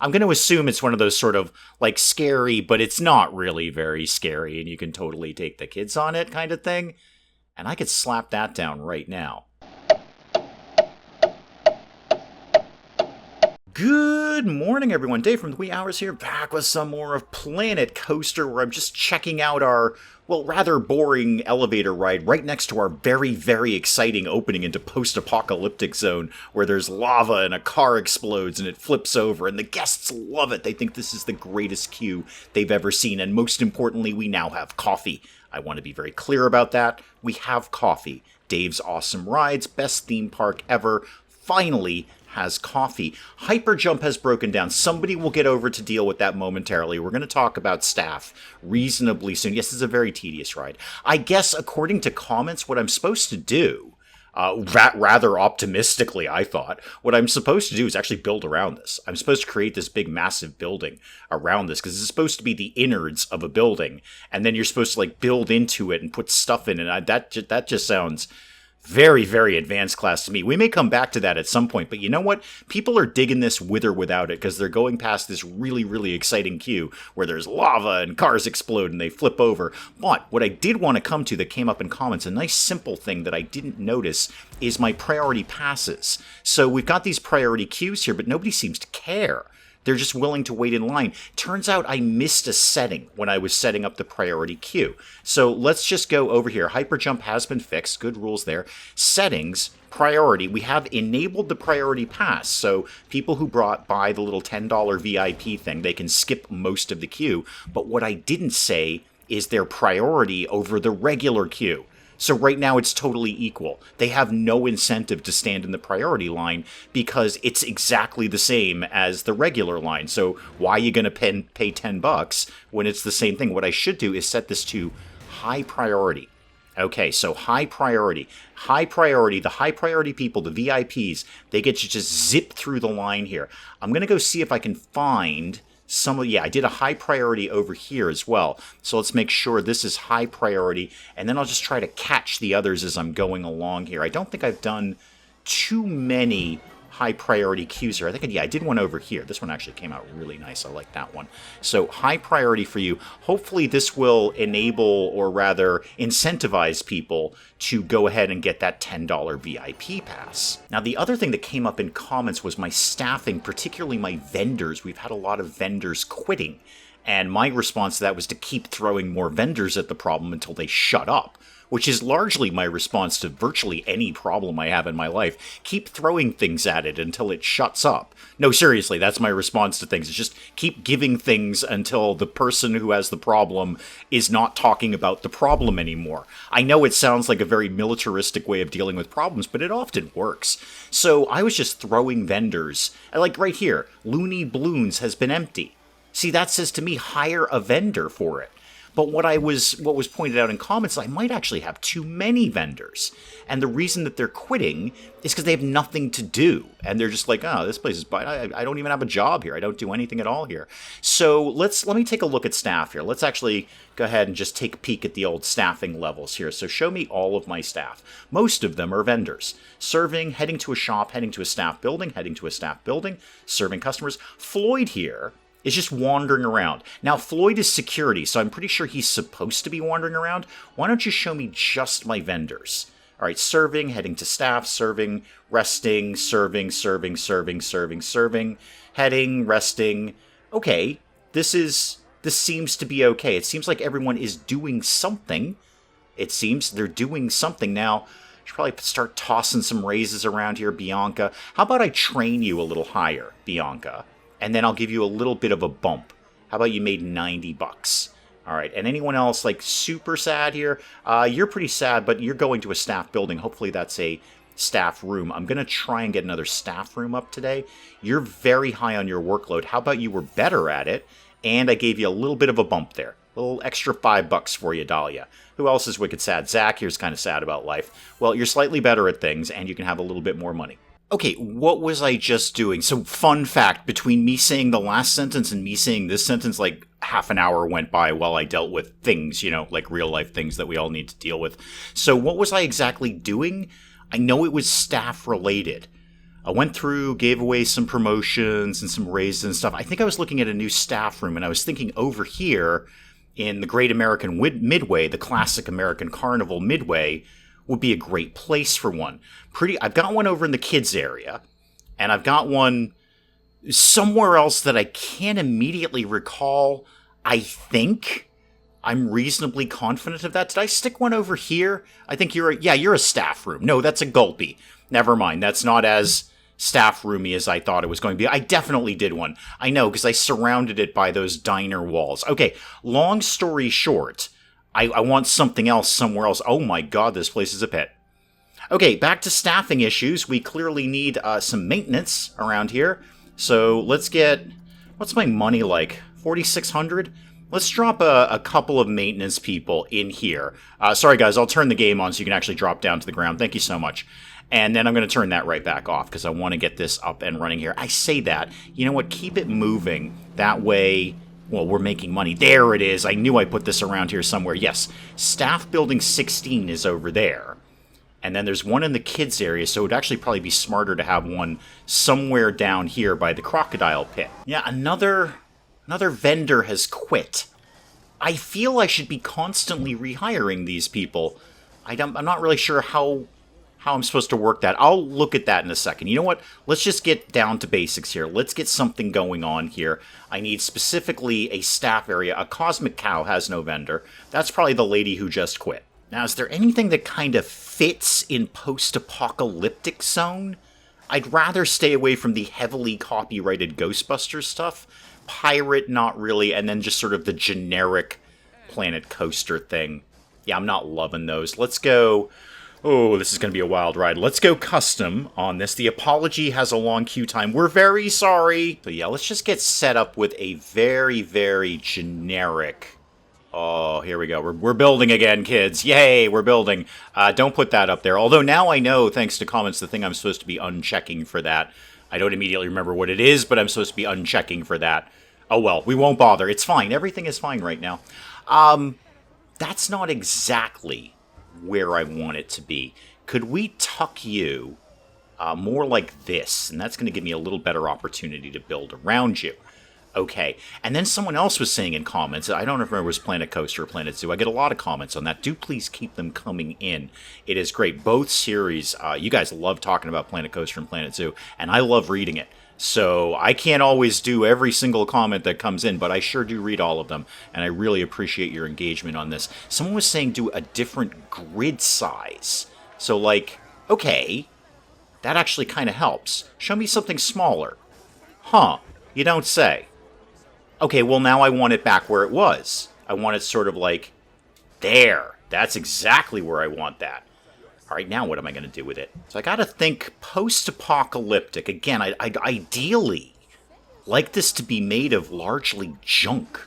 I'm going to assume it's one of those sort of like scary, but it's not really very scary, and you can totally take the kids on it kind of thing. And I could slap that down right now. Good morning, everyone. Dave from the Wee Hours here, back with some more of Planet Coaster, where I'm just checking out our, well, rather boring elevator ride right next to our very, very exciting opening into post-apocalyptic zone, where there's lava and a car explodes and it flips over, and the guests love it. They think this is the greatest queue they've ever seen, and most importantly, we now have coffee. I want to be very clear about that. We have coffee. Dave's Awesome Rides, best theme park ever, finally has coffee. Hyperjump has broken down. Somebody will get over to deal with that momentarily. We're going to talk about staff reasonably soon. Yes, it's a very tedious ride. I guess, according to comments, what I'm supposed to do, rather optimistically, I thought, what I'm supposed to do is actually build around this. I'm supposed to create this big, massive building around this, because it's supposed to be the innards of a building, and then you're supposed to, like, build into it and put stuff in it. That just sounds very, very advanced class to me. We may come back to that at some point, but you know what? People are digging this with or without it, because they're going past this really, really exciting queue where there's lava and cars explode and they flip over. But what I did want to come to that came up in comments, a nice simple thing that I didn't notice, is my priority passes. So we've got these priority queues here, but nobody seems to care. They're just willing to wait in line. Turns out I missed a setting when I was setting up the priority queue. So let's just go over here. Hyperjump has been fixed. Good rules there. Settings, priority. We have enabled the priority pass. So people who buy the little $10 VIP thing, they can skip most of the queue. But what I didn't say is their priority over the regular queue. So right now it's totally equal. They have no incentive to stand in the priority line because it's exactly the same as the regular line. So why are you going to pay $10 when it's the same thing? What I should do is set this to high priority. Okay, so high priority. High priority, the high priority people, the VIPs, they get to just zip through the line here. I'm going to go see if I can find I did a high priority over here as well. So let's make sure this is high priority, and then I'll just try to catch the others as I'm going along here. I don't think I've done too many high priority queues here. I did one over here. This one actually came out really nice. I like that one. So high priority for you. Hopefully this will enable, or rather incentivize people to go ahead and get that $10 VIP pass. Now, the other thing that came up in comments was my staffing, particularly my vendors. We've had a lot of vendors quitting, and my response to that was to keep throwing more vendors at the problem until they shut up, which is largely my response to virtually any problem I have in my life. Keep throwing things at it until it shuts up. No, seriously, that's my response to things. It's just keep giving things until the person who has the problem is not talking about the problem anymore. I know it sounds like a very militaristic way of dealing with problems, but it often works. So I was just throwing vendors. Like right here, Looney Balloons has been empty. See, that says to me, hire a vendor for it. But what was pointed out in comments, I might actually have too many vendors. And the reason that they're quitting is because they have nothing to do. And they're just like, oh, this place is I don't even have a job here. I don't do anything at all here. So let me take a look at staff here. Let's actually go ahead and just take a peek at the old staffing levels here. So show me all of my staff. Most of them are vendors. Serving, heading to a shop, heading to a staff building, heading to a staff building, serving customers. Floyd here is just wandering around. Now, Floyd is security, so I'm pretty sure he's supposed to be wandering around. Why don't you show me just my vendors? All right, serving, heading to staff, serving, resting, serving, heading, resting. Okay, this seems to be okay. It seems like everyone is doing something. It seems they're doing something. Now, I should probably start tossing some raises around here, Bianca. How about I train you a little higher, Bianca? And then I'll give you a little bit of a bump. How about you made $90? All right, and anyone else like super sad here? You're pretty sad, but you're going to a staff building. Hopefully that's a staff room. I'm going to try and get another staff room up today. You're very high on your workload. How about you were better at it, and I gave you a little bit of a bump there. A little extra $5 for you, Dahlia. Who else is wicked sad? Zach here's kind of sad about life. Well, you're slightly better at things, and you can have a little bit more money. Okay, what was I just doing? So, fun fact, between me saying the last sentence and me saying this sentence, like half an hour went by while I dealt with things, like real life things that we all need to deal with. So what was I exactly doing? I know it was staff related. I went through, gave away some promotions and some raises and stuff. I think I was looking at a new staff room, and I was thinking over here in the Great American Midway, the classic American Carnival Midway, would be a great place for one. I've got one over in the kids area, and I've got one somewhere else that I can't immediately recall. I think I'm reasonably confident of that. Did I stick one over here? I think you're a staff room. No, that's a gulpy. Never mind. That's not as staff roomy as I thought it was going to be. I definitely did one. I know, because I surrounded it by those diner walls. Okay, long story short, I want something else somewhere else. Oh my god, this place is a pit. Okay, back to staffing issues. We clearly need some maintenance around here. So let's get... What's my money like? 4,600? Let's drop a couple of maintenance people in here. Sorry guys, I'll turn the game on so you can actually drop down to the ground. Thank you so much. And then I'm going to turn that right back off because I want to get this up and running here. I say that. You know what? Keep it moving. That way, well, we're making money. There it is. I knew I put this around here somewhere. Yes, Staff Building 16 is over there. And then there's one in the kids area, so it would actually probably be smarter to have one somewhere down here by the crocodile pit. Yeah, another vendor has quit. I feel I should be constantly rehiring these people. I'm not really sure how I'm supposed to work that. I'll look at that in a second. You know what? Let's just get down to basics here. Let's get something going on here. I need specifically a staff area. A Cosmic Cow has no vendor. That's probably the lady who just quit. Now, is there anything that kind of fits in post-apocalyptic zone? I'd rather stay away from the heavily copyrighted Ghostbusters stuff. Pirate, not really, and then just sort of the generic Planet Coaster thing. Yeah, I'm not loving those. Let's go... Oh, this is going to be a wild ride. Let's go custom on this. The apology has a long queue time. We're very sorry. So yeah, let's just get set up with a very, very generic... Oh, here we go. We're building again, kids. Yay, we're building. Don't put that up there. Although now I know, thanks to comments, the thing I'm supposed to be unchecking for that. I don't immediately remember what it is, but I'm supposed to be unchecking for that. Oh well, we won't bother. It's fine. Everything is fine right now. That's not exactly where I want it to be. Could we tuck you more like this? And that's going to give me a little better opportunity to build around you. Okay, and then someone else was saying in comments, I don't remember if it was Planet Coaster or Planet Zoo, I get a lot of comments on that. Do please keep them coming in. It is great. Both series, you guys love talking about Planet Coaster and Planet Zoo, and I love reading it. So I can't always do every single comment that comes in, but I sure do read all of them, and I really appreciate your engagement on this. Someone was saying do a different grid size. So like, okay, that actually kind of helps. Show me something smaller. Huh, you don't say. Okay, well now I want it back where it was. I want it sort of like there. That's exactly where I want that. All right, now what am I going to do with it? So I got to think post-apocalyptic. Again, I'd ideally like this to be made of largely junk.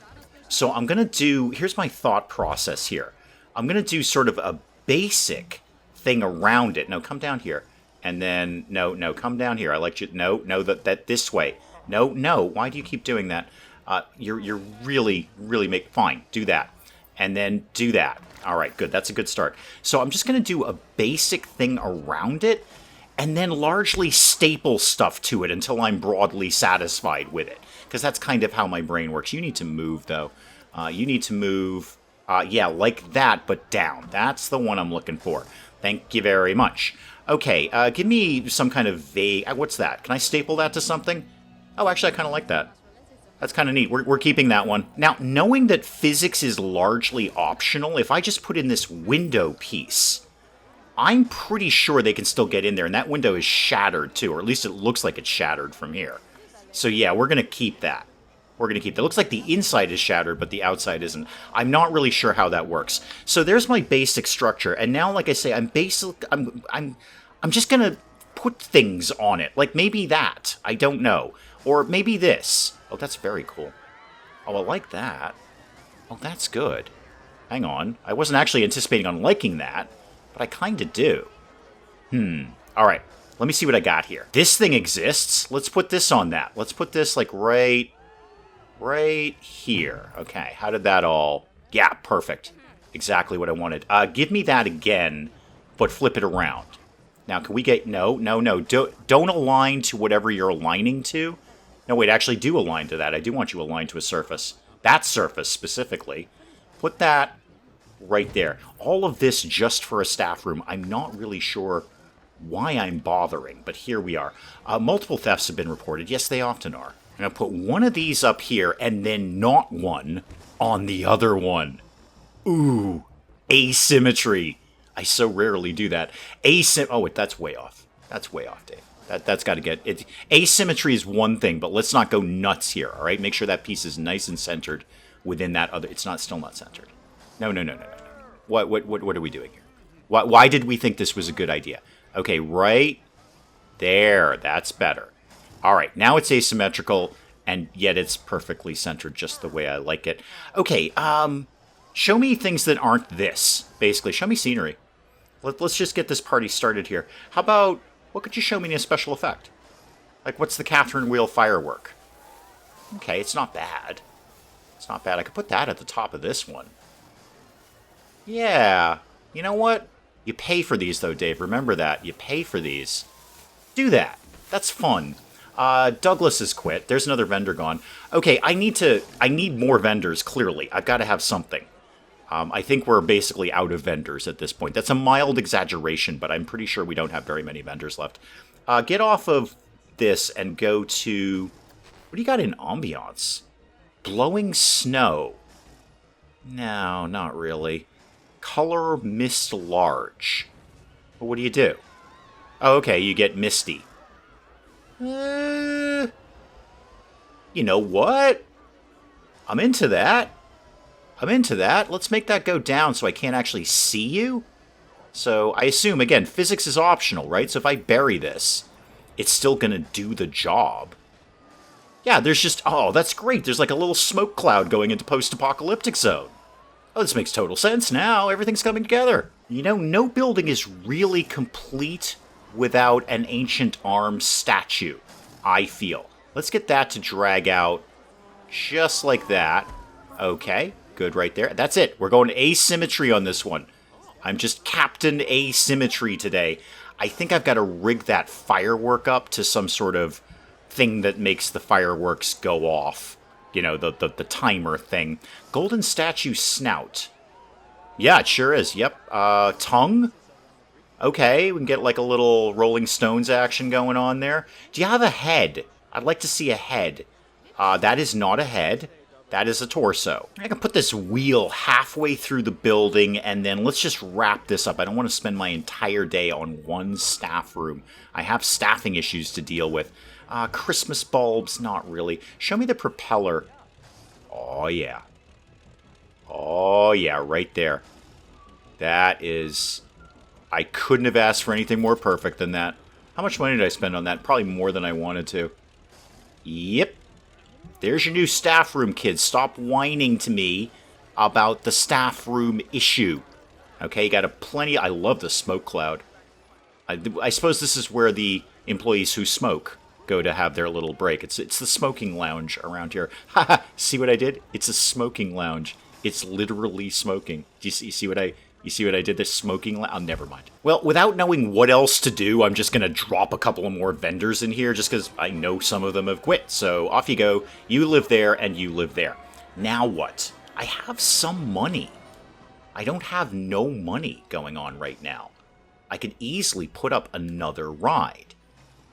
So I'm going to do... Here's my thought process here. I'm going to do sort of a basic thing around it. No, come down here. And then... No, come down here. I like you... No, that this way. No. Why do you keep doing that? You're really fine. Do that. And then do that. All right, good. That's a good start. So I'm just going to do a basic thing around it and then largely staple stuff to it until I'm broadly satisfied with it. Because that's kind of how my brain works. You need to move, though. You need to move, yeah, like that, but down. That's the one I'm looking for. Thank you very much. Okay, give me some kind of vague... What's that? Can I staple that to something? Oh, actually, I kind of like that. That's kind of neat. We're keeping that one. Now, knowing that physics is largely optional, if I just put in this window piece, I'm pretty sure they can still get in there. And that window is shattered, too. Or at least it looks like it's shattered from here. So, yeah, we're going to keep that. We're going to keep that. It looks like the inside is shattered, but the outside isn't. I'm not really sure how that works. So there's my basic structure. And now, like I say, I'm just going to put things on it. Like maybe that. I don't know. Or maybe this. Oh, that's very cool. Oh, I like that. Oh, that's good. Hang on. I wasn't actually anticipating on liking that, but I kind of do. All right. Let me see what I got here. This thing exists. Let's put this on that. Let's put this, like, right here. Okay. How did that all... Yeah, perfect. Exactly what I wanted. Give me that again, but flip it around. Now, can we get... No, no, no. Don't align to whatever you're aligning to. No, wait, actually do align to that. I do want you aligned to a surface. That surface, specifically. Put that right there. All of this just for a staff room. I'm not really sure why I'm bothering, but here we are. Multiple thefts have been reported. Yes, they often are. I'm going to put one of these up here and then not one on the other one. Ooh, asymmetry. I so rarely do that. Oh, wait, that's way off. That's way off, Dave. That's got to get... Asymmetry is one thing, but let's not go nuts here, all right? Make sure that piece is nice and centered within that other... It's still not centered. No. What are we doing here? Why did we think this was a good idea? Okay, right there. That's better. All right, now it's asymmetrical, and yet it's perfectly centered just the way I like it. Okay, show me things that aren't this, basically. Show me scenery. Let's just get this party started here. How about, what could you show me in a special effect? Like, what's the Catherine Wheel firework? Okay, it's not bad. It's not bad. I could put that at the top of this one. Yeah. You know what? You pay for these, though, Dave. Remember that. You pay for these. Do that. That's fun. Douglas has quit. There's another vendor gone. Okay, I need more vendors, clearly. I've got to have something. I think we're basically out of vendors at this point. That's a mild exaggeration, but I'm pretty sure we don't have very many vendors left. Get off of this and go to... What do you got in ambiance? Blowing snow. No, not really. Color mist large. Well, what do you do? Oh, okay, you get misty. You know what? I'm into that. Let's make that go down so I can't actually see you. So I assume, again, physics is optional, right? So if I bury this, it's still going to do the job. Yeah, there's just... Oh, that's great. There's like a little smoke cloud going into post-apocalyptic zone. Oh, this makes total sense now. Everything's coming together. You know, no building is really complete without an ancient arms statue, I feel. Let's get that to drag out just like that. Okay, good right there. That's it. We're going asymmetry on this one. I'm just Captain Asymmetry today. I think I've got to rig that firework up to some sort of thing that makes the fireworks go off. You know, the timer thing. Golden statue snout. Yeah, it sure is. Yep. Tongue? Okay, we can get like a little Rolling Stones action going on there. Do you have a head? I'd like to see a head. That is not a head. That is a torso. I can put this wheel halfway through the building, and then let's just wrap this up. I don't want to spend my entire day on one staff room. I have staffing issues to deal with. Christmas bulbs, not really. Show me the propeller. Oh, yeah. Oh, yeah, right there. That is... I couldn't have asked for anything more perfect than that. How much money did I spend on that? Probably more than I wanted to. Yep. There's your new staff room, kids. Stop whining to me about the staff room issue. Okay, you got a plenty... I love the smoke cloud. I suppose this is where the employees who smoke go to have their little break. It's the smoking lounge around here. Haha, see what I did? It's a smoking lounge. It's literally smoking. Do you see what I... You see what I did? This smoking... Oh, never mind. Well, without knowing what else to do, I'm just going to drop a couple of more vendors in here just because I know some of them have quit. So off you go. You live there and you live there. Now what? I have some money. I don't have no money going on right now. I could easily put up another ride.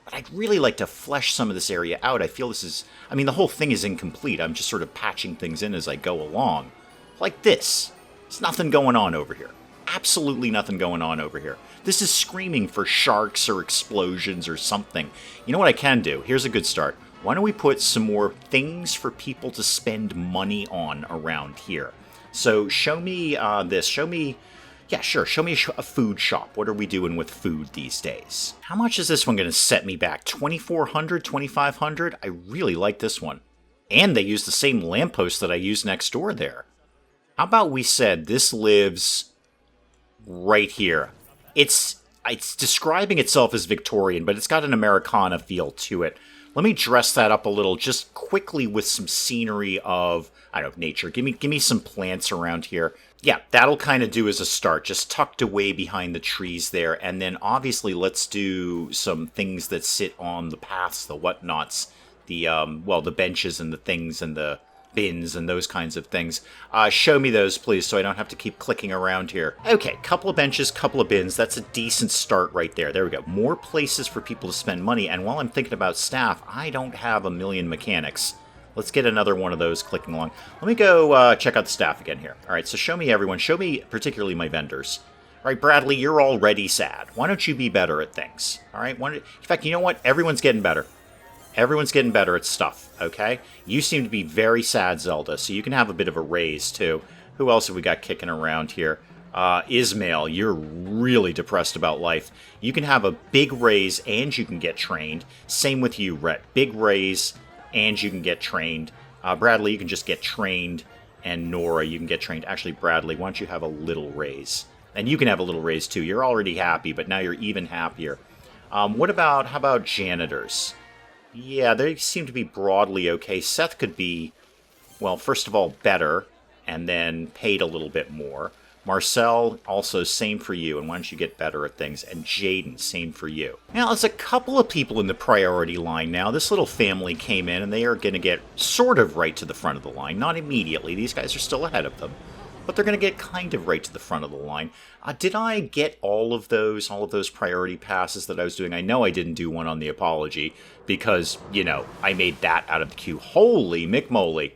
But I'd really like to flesh some of this area out. I feel this is... I mean, the whole thing is incomplete. I'm just sort of patching things in as I go along. Like this. There's nothing going on over here. Absolutely nothing going on over here. This is screaming for sharks or explosions or something. You know what I can do? Here's a good start. Why don't we put some more things for people to spend money on around here? So show me this. Show me... Yeah, sure. Show me a food shop. What are we doing with food these days? How much is this one going to set me back? 2,400, 2,500? I really like this one. And they use the same lamppost that I use next door there. How about we said this lives right here? It's describing itself as Victorian, but it's got an Americana feel to it. Let me dress that up a little just quickly with some scenery of, I don't know, nature. Give me some plants around here. Yeah, that'll kind of do as a start, just tucked away behind the trees there. And then obviously let's do some things that sit on the paths, the whatnots, the, the benches and the things and the bins and those kinds of things. Show me those, please, so I don't have to keep clicking around here. Okay, couple of benches, couple of bins. That's a decent start right there. There we go. More places for people to spend money. And while I'm thinking about staff, I don't have a million mechanics. Let's get another one of those clicking along. Let me go check out the staff again here. All right, so show me everyone. Show me particularly my vendors. All right, Bradley, you're already sad. Why don't you be better at things? All right, in fact, you know what? Everyone's getting better. Everyone's getting better at stuff, okay? You seem to be very sad, Zelda, so you can have a bit of a raise, too. Who else have we got kicking around here? Ismail, you're really depressed about life. You can have a big raise and you can get trained. Same with you, Rhett. Big raise and you can get trained. Bradley, you can just get trained. And Nora, you can get trained. Actually, Bradley, why don't you have a little raise? And you can have a little raise, too. You're already happy, but now you're even happier. How about janitors? Yeah, they seem to be broadly okay. Seth could be, well, first of all, better, and then paid a little bit more. Marcel, also, same for you, and why don't you get better at things? And Jaden, same for you. Now, there's a couple of people in the priority line now. This little family came in, and they are going to get sort of right to the front of the line. Not immediately. These guys are still ahead of them. But they're going to get kind of right to the front of the line. Did I get all of those priority passes that I was doing? I know I didn't do one on the apology because, I made that out of the queue. Holy McMoly.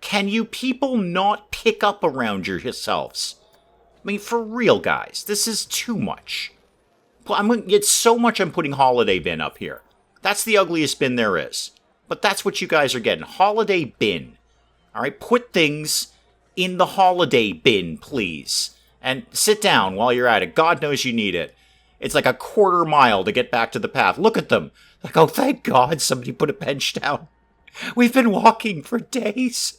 Can you people not pick up around yourselves? I mean, for real, guys, this is too much. It's so much I'm putting holiday bin up here. That's the ugliest bin there is. But that's what you guys are getting. Holiday bin. All right, put things in the holiday bin, please. And sit down while you're at it. God knows you need it. It's like a quarter mile to get back to the path. Look at them. Like, oh, thank God somebody put a bench down. We've been walking for days.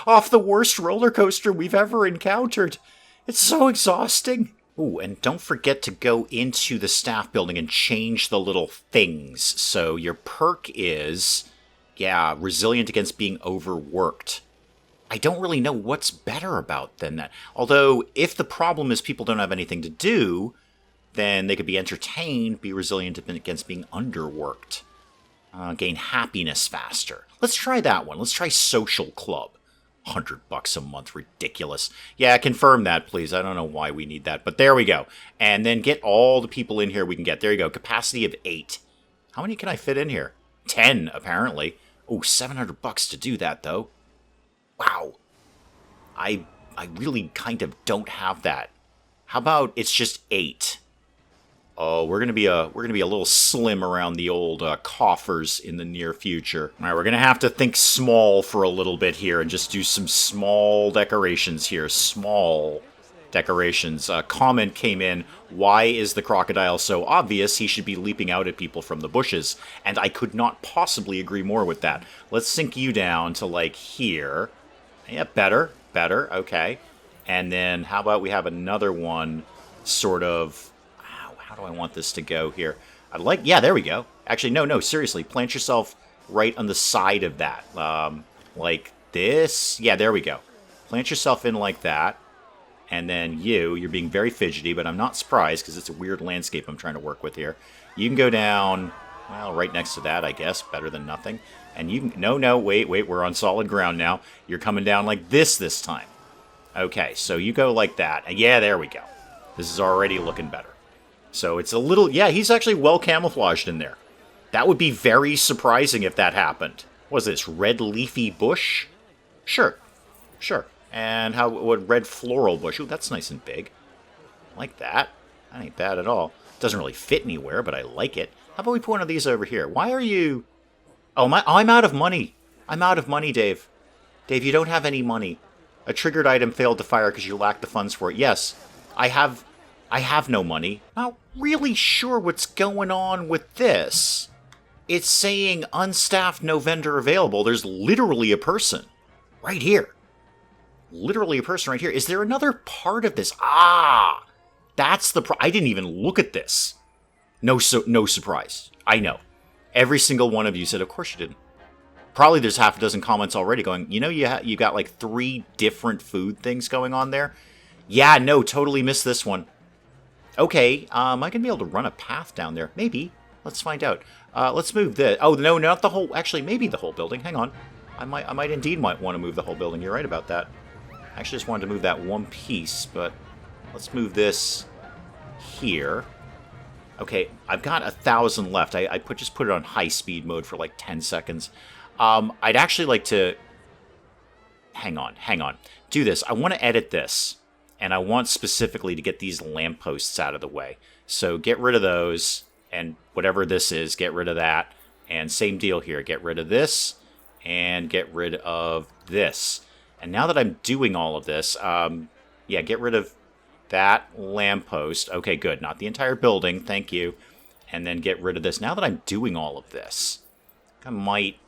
Off the worst roller coaster we've ever encountered. It's so exhausting. Ooh, and don't forget to go into the staff building and change the little things. So your perk is, resilient against being overworked. I don't really know what's better about than that. Although, if the problem is people don't have anything to do, then they could be entertained, be resilient against being underworked. Gain happiness faster. Let's try that one. Let's try Social Club. $100 a month, ridiculous. Yeah, confirm that, please. I don't know why we need that, but there we go. And then get all the people in here we can get. There you go. Capacity of 8. How many can I fit in here? 10, apparently. Oh, $700 to do that, though. Wow. I really kind of don't have that. How about it's just 8? Oh, we're gonna be a little slim around the old coffers in the near future. All right, we're gonna have to think small for a little bit here and just do some small decorations here. Small decorations. Comment came in, why is the crocodile so obvious? He should be leaping out at people from the bushes. And I could not possibly agree more with that. Let's sink you down to like here. Yeah, better, okay. And then how about we have another one sort of, how do I want this to go here? There we go. Actually, no, seriously, plant yourself right on the side of that. Like this. Yeah, there we go. Plant yourself in like that. And then you're being very fidgety, but I'm not surprised because it's a weird landscape I'm trying to work with here. You can go down, well, right next to that, I guess. Better than nothing. And you can, no, wait, we're on solid ground now. You're coming down like this time. Okay, so you go like that. And yeah, there we go. This is already looking better. So it's a little, he's actually well camouflaged in there. That would be very surprising if that happened. What is this, red leafy bush? Sure. And what red floral bush? Ooh, that's nice and big. Like that. That ain't bad at all. Doesn't really fit anywhere, but I like it. How about we put one of these over here? Why are you... Oh, I'm out of money. I'm out of money, Dave. Dave, you don't have any money. A triggered item failed to fire because you lack the funds for it. Yes, I have no money. Not really sure what's going on with this. It's saying unstaffed, no vendor available. There's literally a person right here. Literally a person right here. Is there another part of this? That's the I didn't even look at this. No surprise. I know. Every single one of you said, of course you didn't. Probably there's half a dozen comments already going, you know, you got like 3 different food things going on there. Yeah, no, totally missed this one. Okay, am I going to be able to run a path down there? Maybe. Let's find out. Let's move this. Oh, no, not the whole... Actually, maybe the whole building. Hang on. I might indeed want to move the whole building. You're right about that. I actually just wanted to move that one piece, but let's move this here. Okay, I've got 1,000 left. I just put it on high speed mode for like 10 seconds. I'd actually like to... Hang on. Do this. I want to edit this. And I want specifically to get these lampposts out of the way. So get rid of those, and whatever this is, get rid of that. And same deal here. Get rid of this, and get rid of this. And now that I'm doing all of this, yeah, get rid of that lamppost. Okay, good. Not the entire building. Thank you. And then get rid of this. Now that I'm doing all of this, I might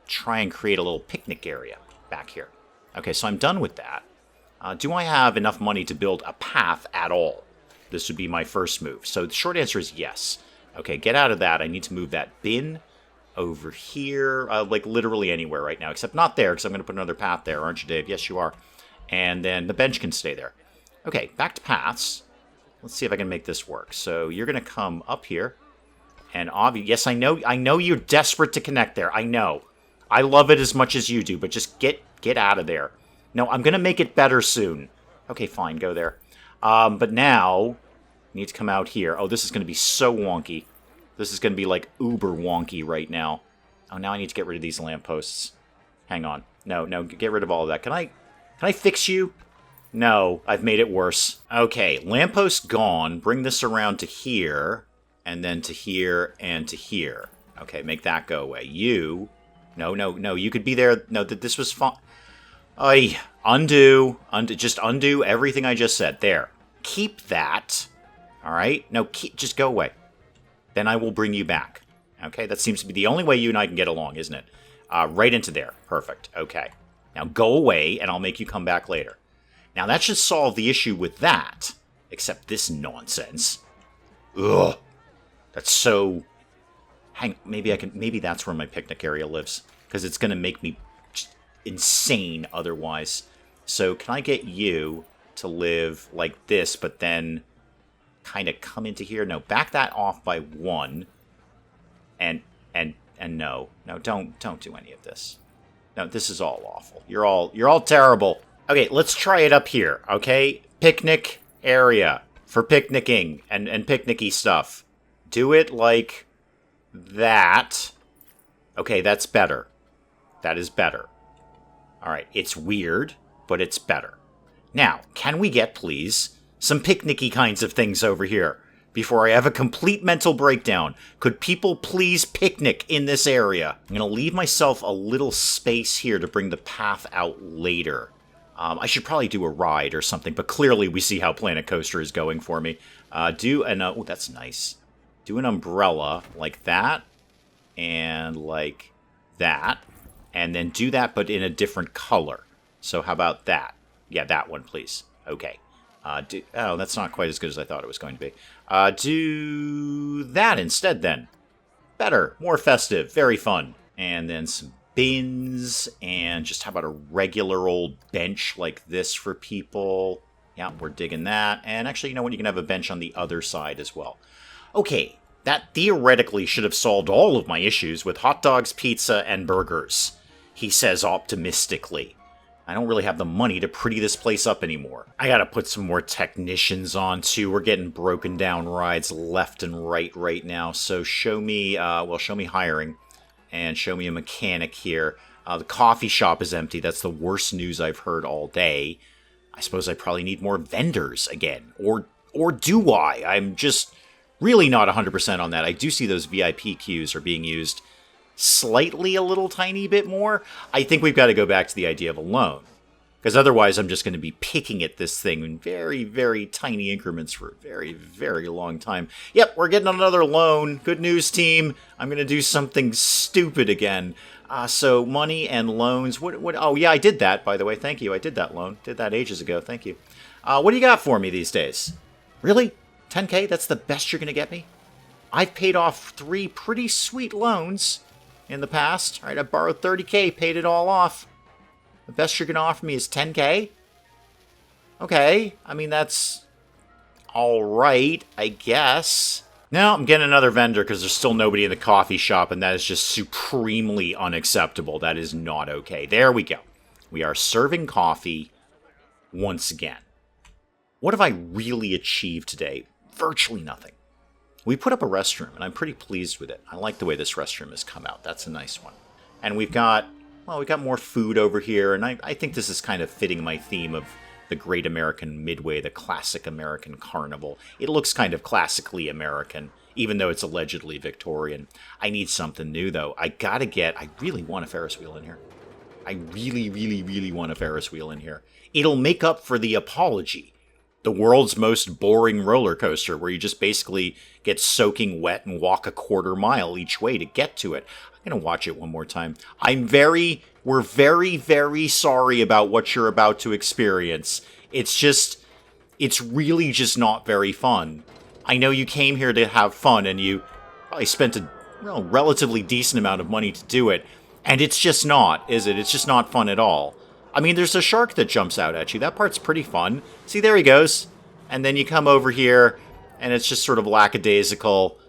try and create a little picnic area back here. Okay, so I'm done with that. Do I have enough money to build a path at all? This would be my first move. So the short answer is yes. Okay, get out of that. I need to move that bin over here, like literally anywhere right now, except not there, because I'm going to put another path there, aren't you, Dave? Yes, you are. And then the bench can stay there. Okay, back to paths. Let's see if I can make this work. So you're going to come up here. And yes, I know you're desperate to connect there. I know. I love it as much as you do, but just get out of there. No, I'm going to make it better soon. Okay, fine, go there. But now, I need to come out here. Oh, this is going to be so wonky. This is going to be like uber wonky right now. Oh, now I need to get rid of these lampposts. Hang on. No, get rid of all of that. Can I fix you? No, I've made it worse. Okay, lamppost gone. Bring this around to here, and then to here, and to here. Okay, make that go away. You... No, you could be there. No, this was fine. Undo, just undo everything I just said. There. Keep that. All right? No, just go away. Then I will bring you back. Okay? That seems to be the only way you and I can get along, isn't it? Right into there. Perfect. Okay. Now go away, and I'll make you come back later. Now that should solve the issue with that. Except this nonsense. Ugh. That's so... Maybe that's where my picnic area lives. Because it's going to make me insane otherwise. So can I get you to live like this, but then kind of come into here? No, back that off by 1. And no, don't do any of this. No, this is all awful. You're all terrible. Okay, let's try it up here. Okay, picnic area for picnicking and picnicky stuff. Do it like that. Okay, that's better. That is better. All right, it's weird, but it's better. Now, can we get, please, some picnicky kinds of things over here before I have a complete mental breakdown? Could people please picnic in this area? I'm going to leave myself a little space here to bring the path out later. I should probably do a ride or something, but clearly we see how Planet Coaster is going for me. Oh, that's nice. Do an umbrella like that and like that. And then do that, but in a different color. So how about that? Yeah, that one, please. Okay. Oh, that's not quite as good as I thought it was going to be. Do that instead, then. Better. More festive. Very fun. And then some bins. And just how about a regular old bench like this for people? Yeah, we're digging that. And actually, you know what? You can have a bench on the other side as well. Okay. That theoretically should have solved all of my issues with hot dogs, pizza, and burgers. He says optimistically. I don't really have the money to pretty this place up anymore. I gotta put some more technicians on, too. We're getting broken down rides left and right now. So show me hiring. And show me a mechanic here. The coffee shop is empty. That's the worst news I've heard all day. I suppose I probably need more vendors again. Or do I? I'm just really not 100% on that. I do see those VIP queues are being used slightly a little tiny bit more. I think we've got to go back to the idea of a loan. Because otherwise I'm just going to be picking at this thing in very, very tiny increments for a very, very long time. Yep, we're getting another loan. Good news, team. I'm going to do something stupid again. So money and loans. What? Oh, yeah, I did that, by the way. Thank you. I did that loan. Did that ages ago. Thank you. What do you got for me these days? Really? 10K? That's the best you're going to get me? I've paid off 3 pretty sweet loans in the past. All right, I borrowed 30K, paid it all off. The best you're going to offer me is 10K? Okay, I mean, that's all right, I guess. Now I'm getting another vendor because there's still nobody in the coffee shop, and that is just supremely unacceptable. That is not okay. There we go. We are serving coffee once again. What have I really achieved today? Virtually nothing. We put up a restroom, and I'm pretty pleased with it. I like the way this restroom has come out. That's a nice one. And we've got more food over here, and I think this is kind of fitting my theme of the Great American Midway, the classic American carnival. It looks kind of classically American, even though it's allegedly Victorian. I need something new, though. I really want a Ferris wheel in here. I really, really, really want a Ferris wheel in here. It'll make up for the apology. The world's most boring roller coaster, where you just basically get soaking wet and walk a quarter mile each way to get to it. I'm going to watch it one more time. We're very, very sorry about what you're about to experience. It's really just not very fun. I know you came here to have fun, and you probably spent a relatively decent amount of money to do it, and it's just not, is it? It's just not fun at all. I mean, there's a shark that jumps out at you. That part's pretty fun. See, there he goes. And then you come over here, and it's just sort of lackadaisical,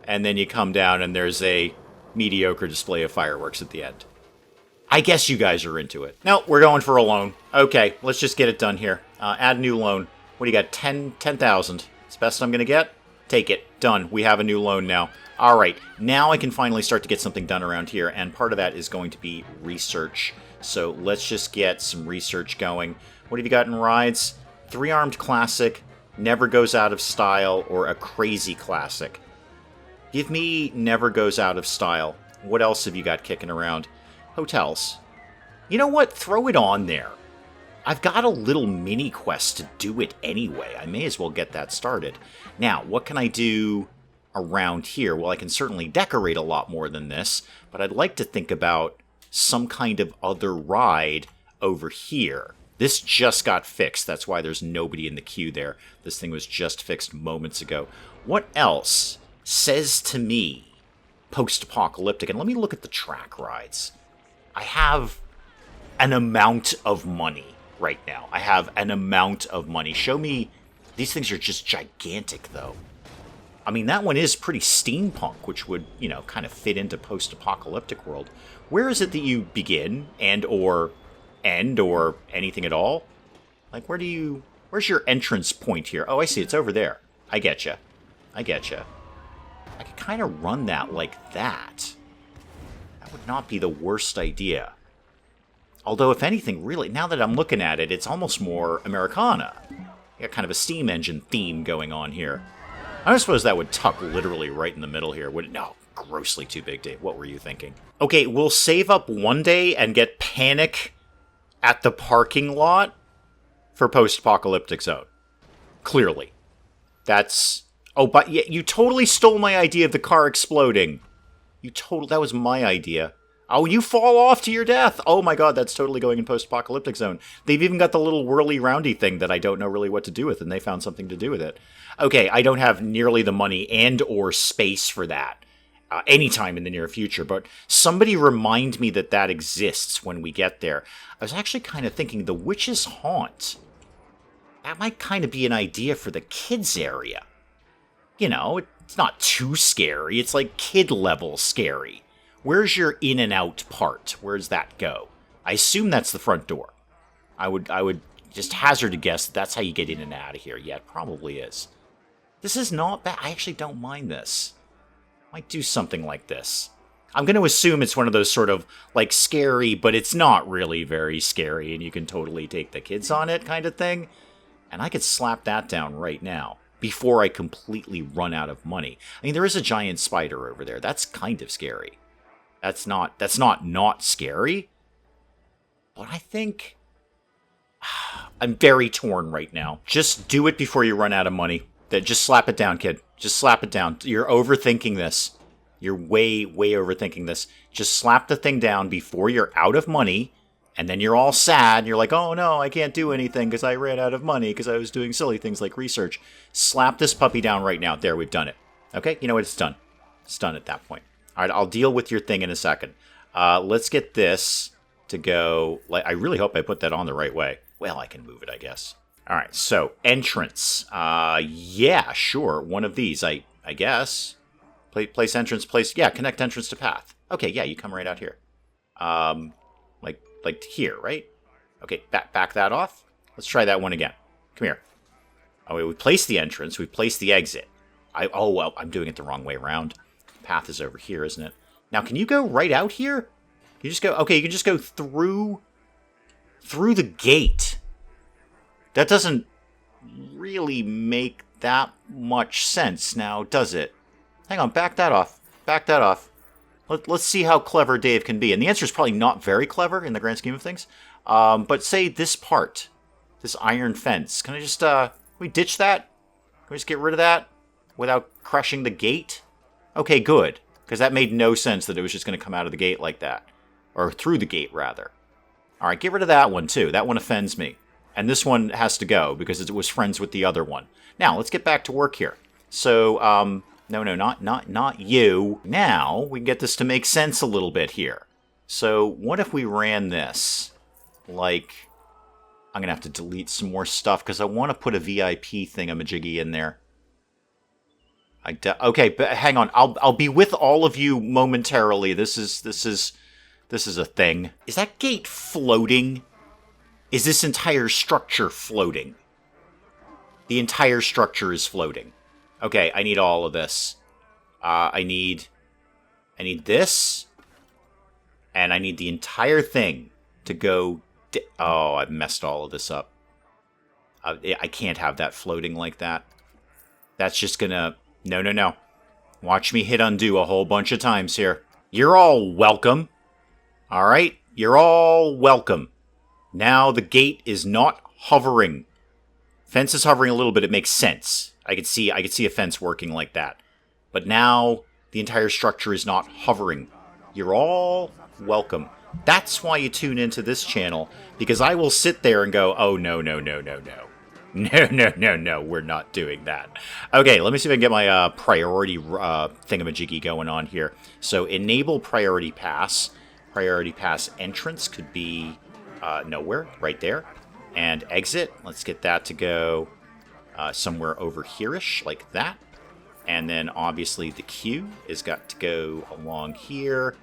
and then you come down, and there's a mediocre display of fireworks at the end. I guess you guys are into it. No, we're going for a loan. Okay, let's just get it done here. Add a new loan. What do you got? 10,000. It's the best I'm going to get? Take it. Done. We have a new loan now. All right, now I can finally start to get something done around here, and part of that is going to be research. So let's just get some research going. What have you got in rides? 3-armed classic, never goes out of style, or a crazy classic. Give me never goes out of style. What else have you got kicking around? Hotels. You know what? Throw it on there. I've got a little mini quest to do it anyway. I may as well get that started. Now, what can I do around here? Well, I can certainly decorate a lot more than this, but I'd like to think about some kind of other ride over here. This just got fixed. That's why there's nobody in the queue there. This thing was just fixed moments ago. What else says to me post-apocalyptic? And let me look at the track rides. I have an amount of money right now. I have an amount of money. Show me. These things are just gigantic, though. I mean, that one is pretty steampunk, which would, kind of fit into post-apocalyptic world. Where is it that you begin and or end or anything at all? Like, where's your entrance point here? Oh, I see. It's over there. I getcha. I could kind of run that like that. That would not be the worst idea. Although, if anything, really, now that I'm looking at it, it's almost more Americana. You got kind of a steam engine theme going on here. I don't suppose that would tuck literally right in the middle here, would it? No, grossly too big, Dave. What were you thinking? Okay, we'll save up one day and get Panic at the parking lot for Post-Apocalyptic Zone. Clearly. That's... Oh, but yeah, you totally stole my idea of the car exploding. That was my idea. Oh, you fall off to your death. Oh my god, that's totally going in Post-Apocalyptic Zone. They've even got the little whirly roundy thing that I don't know really what to do with, and they found something to do with it. Okay, I don't have nearly the money and or space for that anytime in the near future, but somebody remind me that exists when we get there. I was actually kind of thinking the Witch's Haunt. That might kind of be an idea for the kids area. It's not too scary. It's like kid-level scary. Where's your in and out part? Where does that go? I assume that's the front door. I would just hazard a guess that's how you get in and out of here. Yeah, it probably is. This is not bad. I actually don't mind this. Might do something like this. I'm going to assume it's one of those sort of, like, scary, but it's not really very scary, and you can totally take the kids on it kind of thing. And I could slap that down right now, before I completely run out of money. I mean, there is a giant spider over there. That's kind of scary. That's not scary. But I think... I'm very torn right now. Just do it before you run out of money. Just slap it down, kid. Just slap it down. You're overthinking this. You're way, way overthinking this. Just slap the thing down before you're out of money, and then you're all sad. You're like, oh no, I can't do anything because I ran out of money because I was doing silly things like research. Slap this puppy down right now. There, we've done it. Okay, you know what? It's done. It's done at that point. All right, I'll deal with your thing in a second. Let's get this to go. Like, I really hope I put that on the right way. Well, I can move it, I guess. All right, so entrance. Yeah, sure. One of these, I guess. Place entrance, yeah, connect entrance to path. Okay, yeah, you come right out here. Like here, right? Okay, back that off. Let's try that one again. Come here. Oh, we placed the entrance, we placed the exit. Well, I'm doing it the wrong way around. Path is over here, isn't it? Now, can you go right out here? You just go, okay, you can just go through the gate. That doesn't really make that much sense now, does it? Hang on, back that off. Back that off. Let's see how clever Dave can be. And the answer is probably not very clever in the grand scheme of things. But say this part, this iron fence. Can I just, can we ditch that? Can we just get rid of that without crushing the gate? Okay, good. Because that made no sense that it was just going to come out of the gate like that. Or through the gate, rather. All right, get rid of that one, too. That one offends me. And this one has to go because it was friends with the other one. Now, let's get back to work here. So, no, not you. Now, we can get this to make sense a little bit here. So, what if we ran this? Like, I'm going to have to delete some more stuff because I want to put a VIP thingamajiggy in there. Okay, but hang on. I'll be with all of you momentarily. This is a thing. Is that gate floating? Is this entire structure floating? The entire structure is floating. Okay, I need all of this. I need this, and I need the entire thing to go. Oh, I've messed all of this up. I can't have that floating like that. That's just gonna. No. Watch me hit undo a whole bunch of times here. You're all welcome. All right, you're all welcome. Now the gate is not hovering. Fence is hovering a little bit. It makes sense. I could see a fence working like that. But now the entire structure is not hovering. You're all welcome. That's why you tune into this channel, because I will sit there and go, oh, no. No, we're not doing that. Okay, let me see if I can get my priority thingamajiggy going on here. So enable priority pass. Priority pass entrance could be nowhere, right there. And exit, let's get that to go somewhere over here-ish, like that. And then obviously the queue has got to go along here.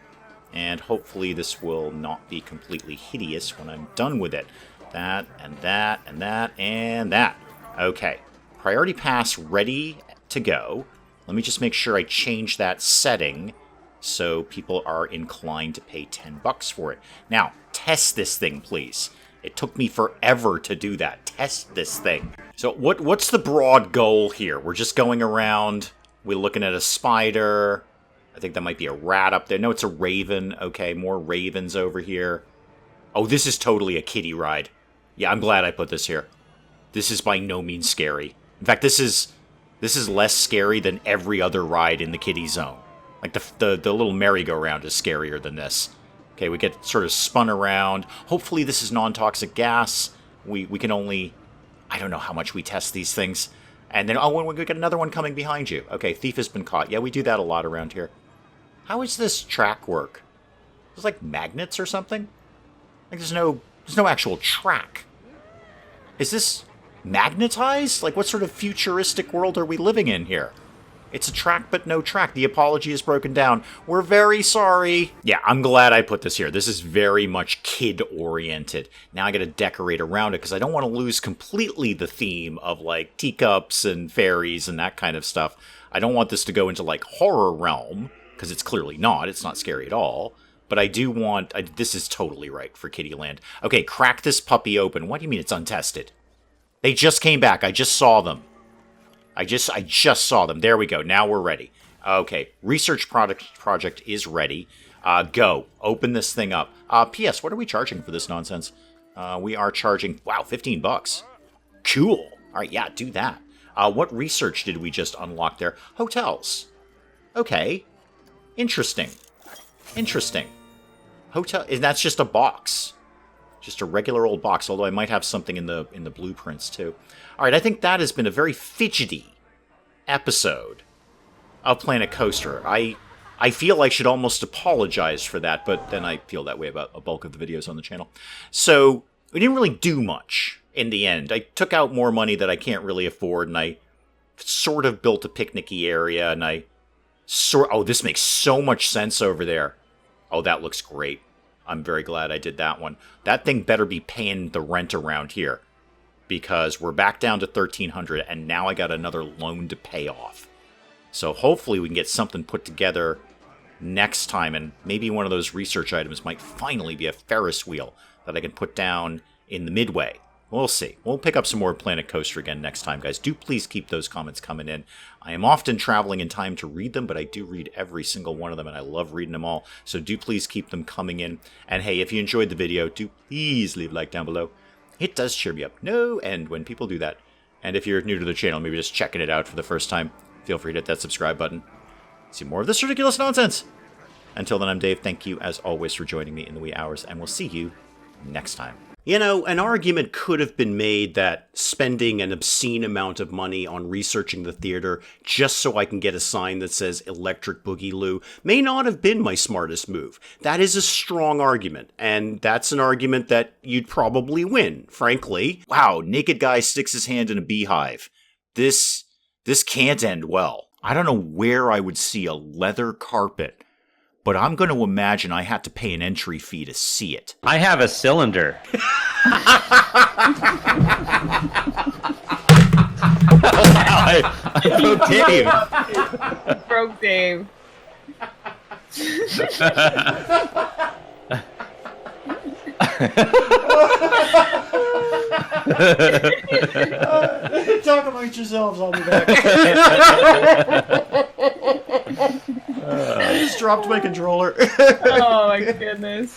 And hopefully this will not be completely hideous when I'm done with it. That, and that, and that, and that. Okay. Priority pass ready to go. Let me just make sure I change that setting so people are inclined to pay $10 for it. Now, test this thing, please. It took me forever to do that. Test this thing. So what's the broad goal here? We're just going around. We're looking at a spider. I think that might be a rat up there. No, it's a raven. Okay, more ravens over here. Oh, this is totally a kiddie ride. Yeah, I'm glad I put this here. This is by no means scary. In fact, this is less scary than every other ride in the kiddie zone. Like the little merry-go-round is scarier than this. Okay, we get sort of spun around. Hopefully this is non-toxic gas. We can only... I don't know how much we test these things. And then, oh, we get another one coming behind you. Okay, thief has been caught. Yeah, we do that a lot around here. How does this track work? Is it like magnets or something? Like there's no actual track. Is this magnetized? Like what sort of futuristic world are we living in here? It's a track but no track. The apology is broken down. We're very sorry. Yeah, I'm glad I put this here. This is very much kid-oriented. Now I gotta decorate around it because I don't want to lose completely the theme of like teacups and fairies and that kind of stuff. I don't want this to go into like horror realm because it's clearly not. It's not scary at all. But I do want... this is totally right for Kittyland. Okay, crack this puppy open. What do you mean it's untested? They just came back. I just saw them. I just saw them. There we go. Now we're ready. Okay, research project is ready. Go. Open this thing up. P.S. What are we charging for this nonsense? We are charging... Wow, $15. Cool. All right, yeah, do that. What research did we just unlock there? Hotels. Okay. Interesting. Hotel, and that's just a box. Just a regular old box, although I might have something in the blueprints too. All right, I think that has been a very fidgety episode of Planet Coaster. I feel I should almost apologize for that, but then I feel that way about a bulk of the videos on the channel. So we didn't really do much in the end. I took out more money that I can't really afford, and I sort of built a picnicky area, and oh, this makes so much sense over there. Oh, that looks great. I'm very glad I did that one. That thing better be paying the rent around here, because we're back down to $1,300, and now I got another loan to pay off. So hopefully we can get something put together next time, and maybe one of those research items might finally be a Ferris wheel that I can put down in the midway. We'll see. We'll pick up some more Planet Coaster again next time, guys. Do please keep those comments coming in. I am often traveling in time to read them, but I do read every single one of them, and I love reading them all. So do please keep them coming in. And hey, if you enjoyed the video, do please leave a like down below. It does cheer me up no end when people do that. And if you're new to the channel, maybe just checking it out for the first time, feel free to hit that subscribe button. See more of this ridiculous nonsense. Until then, I'm Dave. Thank you, as always, for joining me in the wee hours, and we'll see you next time. You know, an argument could have been made that spending an obscene amount of money on researching the theater just so I can get a sign that says Electric Boogaloo may not have been my smartest move. That is a strong argument, and that's an argument that you'd probably win, frankly. Wow, naked guy sticks his hand in a beehive. This can't end well. I don't know where I would see a leather carpet, but I'm going to imagine I had to pay an entry fee to see it. I have a cylinder. I broke Dave. Broke Dave. Talk amongst yourselves, I'll be back. I just dropped my controller. Oh my goodness.